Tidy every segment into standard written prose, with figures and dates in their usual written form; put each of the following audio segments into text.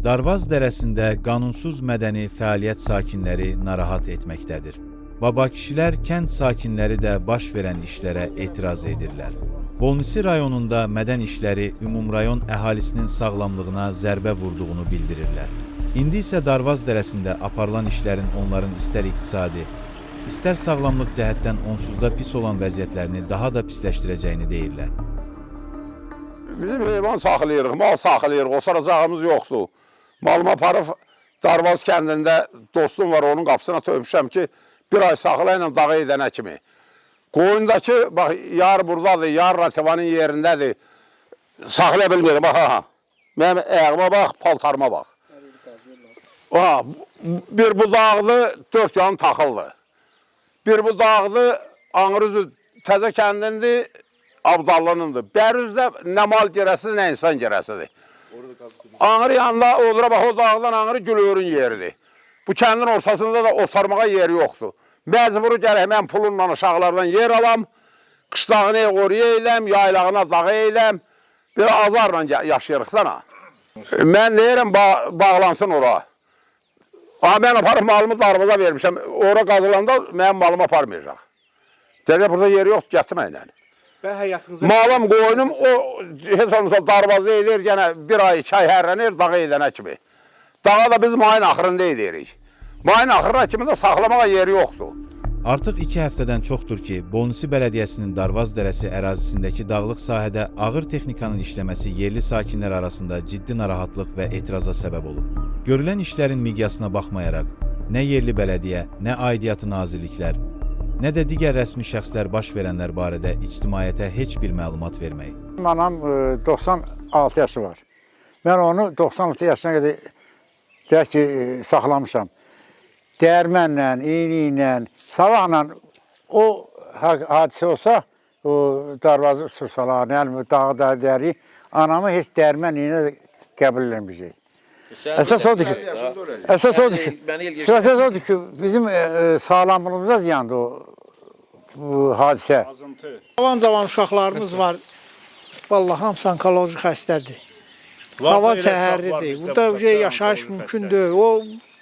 Darvaz dərəsində qanunsuz mədəni fəaliyyət sakinləri narahat etməkdədir. Babakişilər kənd sakinləri də baş verən işlərə etiraz edirlər. Bolnisi rayonunda mədən işləri ümumrayon əhalisinin sağlamlığına zərbə vurduğunu bildirirlər. İndi isə Darvaz dərəsində aparılan işlərin onların istər iqtisadi, istər sağlamlıq cəhətdən onsuzda pis olan vəziyyətlərini daha da pisləşdirəcəyini deyirlər. Bizim heyvan saxlayırıq, mal saxlayırıq, oturacağımız yoxdur. Malımı aparıb Darvaz kəndində dostum var, onun qapısına töymüşəm ki, bir ay saxlayla dağa edənə kimi. Qoyundakı, bax, yar buradadır, yar Rativanın yerindədir. Saxlaya bilmirəm, bax, ha. Mənim ayağıma bax, paltarıma bax. Bir budaqlı, 4 yanı taxıldı. Bir budaqlı, Ağrızı təzə kəndindir, Abdallınındır. Bərüzdə nə mal gerəsidir, nə insan gerəsidir. Ağrı yanında olur, bax, o dağdan Ağrı Gülörün yeridir. Bu kəndin ortasında da otarmağa yeri yoxdur. Məcburu gələk, mən pullunla uşaqlardan yer alam, qışlağını qoruya eyləm, yaylağına dağı eyləm, bir azarla yaşayırıq sana. Mən deyirəm, bağlansın ora. Mən aparıb malımı Darvaza vermişəm, ora qazılanda mənim malımı aparmayacaq. Deyirəm, burada yeri yoxdur, gətirməklə. Malım, qoyunum, o heç olmasa Darvazda edir, yenə bir ay, 2 ay hərlənir, dağa edənə kimi. Dağa da biz mayın axırında edirik. Mayın axırına kimi də saxlamağa yeri yoxdur. Artıq 2 həftədən çoxdur ki, Bolnisi Bələdiyyəsinin Darvaz dərəsi ərazisindəki dağlıq sahədə ağır texnikanın işləməsi yerli sakinlər arasında ciddi narahatlıq və etiraza səbəb olub. Görülən işlərin miqyasına baxmayaraq, nə yerli bələdiyyə, nə aidiyyatı nazirliklər, nə də digər rəsmi şəxslər baş verənlər barədə ictimaiyyətə heç bir məlumat vermək. Anam 96 yaşı var. Mən onu 96 yaşına qədər deyək ki, saxlamışam. Dərmənlə, iğni ilə, savaqla o hadisə olsa, o Darvazı sırsalar, dağda dəri, anamı heç dərmən iğni qəbul eləməyəcək. Əsas odur ki, bizim sağlamlığımıza ziyandır o hadisə. Cavan uşaqlarımız var, vallahi hamısı onkoloji xəstədir. Hava səhərlidir, burada yaşayış mümkündür.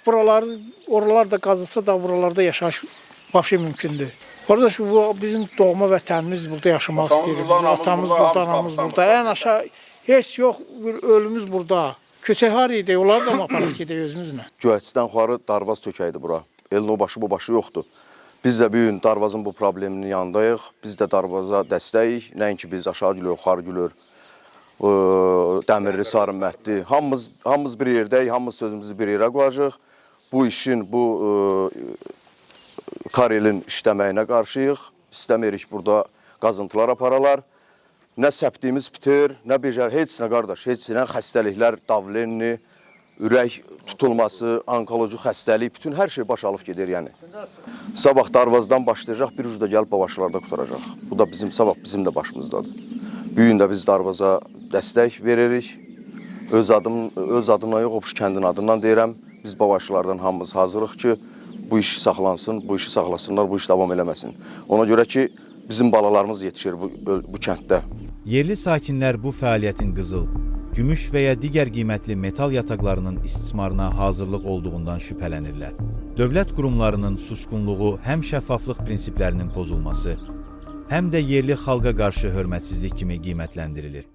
Oralar da qazılsa da buralarda yaşayış vəbşə mümkündür. Orada bizim doğma vətənimiz, burada yaşamaq istəyirik. Atamız burada, anamız burada. Ən aşağı heç yox, ölümüz burada. Köçək har idi, onları da mı aparaq gedək özümüzlə? Göyətçidən yuxarı Darvaz çökəkdir bura. Elin o başı, bu başı yoxdur. Biz də bugün Darvazın bu probleminin yanındayıq. Biz də Darvaza dəstəyik. Nəinki biz aşağı gülür, yuxarı gülür. Dəmirli, Sarınmətli. Hamımız bir yerdəyik, hamımız sözümüzü bir yerə qoyacaq. Bu işin, bu karelin işləməyinə qarşıyıq. İstəmirik burada qazıntılar aparalar. Nə səpdiyimiz bitir, nə becər, heç nə qardaş, heç nə xəstəliklər, davlenni, ürək tutulması, onkoloji xəstəlik, bütün hər şey baş alıb gedir yəni. Sabah Darvazdan başlayacaq, bir ucuda gəlib Babaşlarda qutaracaq. Bu da sabah bizim də başımızdadır. Bugün də biz Darvaza dəstək veririk. Öz adımdan yox, Obş kəndin adından deyirəm. Biz Babaşlardan hamımız hazırıq ki, bu iş saxlansın, bu işi saxlasınlar, bu iş davam eləməsin. Ona görə ki, bizim balalarımız yetişir bu kənddə. Yerli sakinlər bu fəaliyyətin qızıl, gümüş və ya digər qiymətli metal yataqlarının istismarına hazırlıq olduğundan şübhələnirlər. Dövlət qurumlarının susqunluğu həm şəffaflıq prinsiplərinin pozulması, həm də yerli xalqa qarşı hörmətsizlik kimi qiymətləndirilir.